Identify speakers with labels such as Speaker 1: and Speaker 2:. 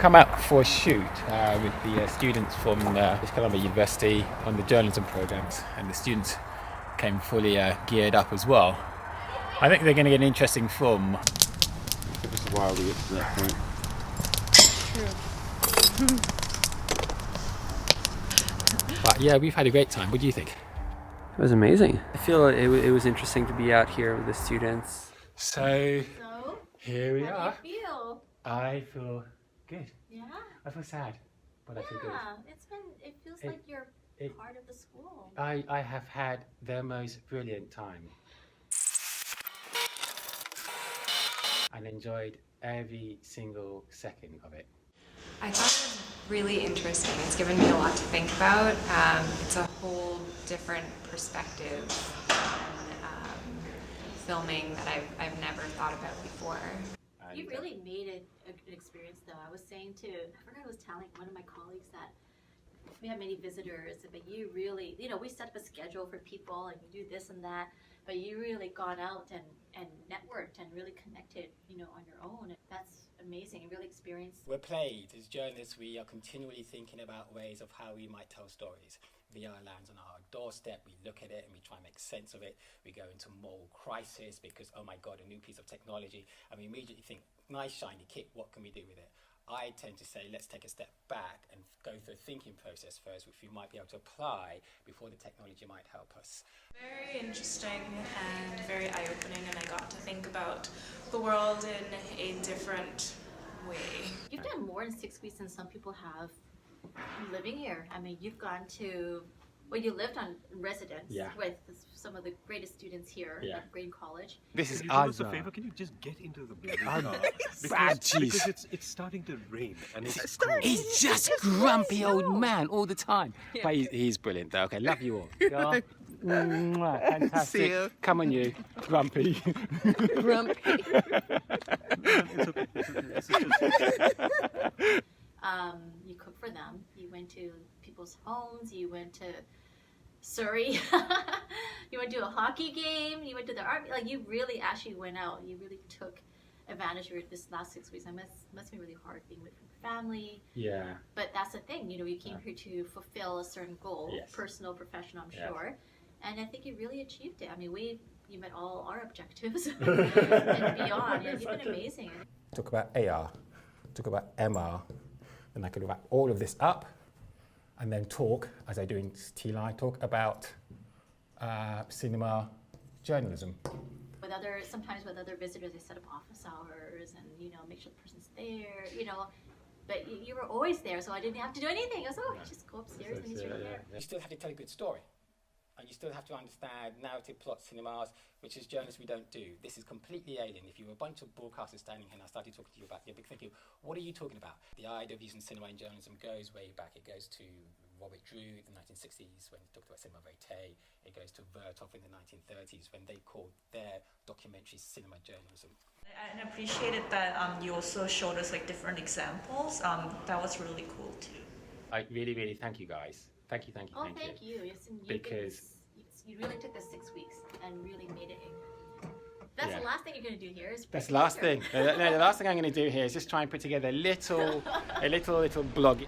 Speaker 1: come out for a shoot with the students from Columbia University on the journalism programs, and the students came fully geared up as well. I think they're going to get an interesting film.
Speaker 2: This is why we get to that point.
Speaker 3: True.
Speaker 1: But yeah, we've had a great time. What do you think?
Speaker 4: It was amazing. I feel it was interesting to be out here with the students.
Speaker 1: So here we are.
Speaker 3: How do you feel?
Speaker 1: I feel good.
Speaker 3: Yeah.
Speaker 1: I feel sad, but I feel good.
Speaker 3: It feels like you're part of the school.
Speaker 1: I have had the most brilliant time and enjoyed every single second of it.
Speaker 5: I thought it was really interesting. It's given me a lot to think about. It's a whole different perspective on filming that I've never thought about before.
Speaker 3: You really made it an experience, though. I was saying to, I forgot I was telling one of my colleagues that we have many visitors, but you really, we set up a schedule for people and you do this and that, but you really gone out and networked and really connected, on your own. That's amazing. You really experienced.
Speaker 1: We're played. As journalists, we are continually thinking about ways of how we might tell stories. VR lands on our doorstep, we look at it and we try and make sense of it. We go into moral crisis because, oh my God, a new piece of technology. And we immediately think, nice shiny kit, what can we do with it? I tend to say, let's take a step back and go through a thinking process first, which we might be able to apply before the technology might help us.
Speaker 6: Very interesting and very eye-opening, and I got to think about the world in a different way.
Speaker 3: You've done more in 6 weeks than some people have living here. I mean, you've gone to, you lived on residence with some of the greatest students here at Green College.
Speaker 1: This is
Speaker 2: Can you do us a favor? Can you just get into the bloody car? Because it's starting to rain and it's cold.
Speaker 1: He's just grumpy old man all the time. Yeah. But he's brilliant though. Okay, love you all. Yeah. Fantastic.
Speaker 4: See you.
Speaker 1: Come on, you grumpy.
Speaker 3: Grumpy.
Speaker 2: It's okay.
Speaker 3: You cooked for them. You went to people's homes. You went to Surrey. You went to a hockey game. You went to the army. Like, you really actually went out. You really took advantage of this last 6 weeks. It must be really hard being with your family.
Speaker 1: Yeah.
Speaker 3: But that's the thing. You came here to fulfill a certain goal, personal, professional, I'm sure. And I think you really achieved it. I mean, you met all our objectives and beyond. You've been amazing.
Speaker 1: Talk about AR. Talk about MR. Then I could wrap all of this up and then talk, as I do in T-Line, talk about cinema journalism.
Speaker 3: Sometimes with other visitors, they set up office hours and, make sure the person's there, but you were always there, so I didn't have to do anything. I was just go upstairs and he's right there.
Speaker 1: You still have to tell a good story. And you still have to understand narrative plot cinemas, which as journalists we don't do. This is completely alien. If you were a bunch of broadcasters standing here and I started talking to you about the big thinking, what are you talking about? The idea of using cinema in journalism goes way back. It goes to Robert Drew in the 1960s when he talked about cinema verite. It goes to Vertov in the 1930s when they called their documentaries cinema journalism.
Speaker 6: I appreciated that you also showed us different examples. That was really cool too.
Speaker 1: I really, really thank you guys. Thank you.
Speaker 3: Thank you. Because you really took the 6 weeks and really made it. That's the last thing you're going to do here. That's the last thing.
Speaker 1: No, the last thing I'm going to do here is just try and put together a little blog.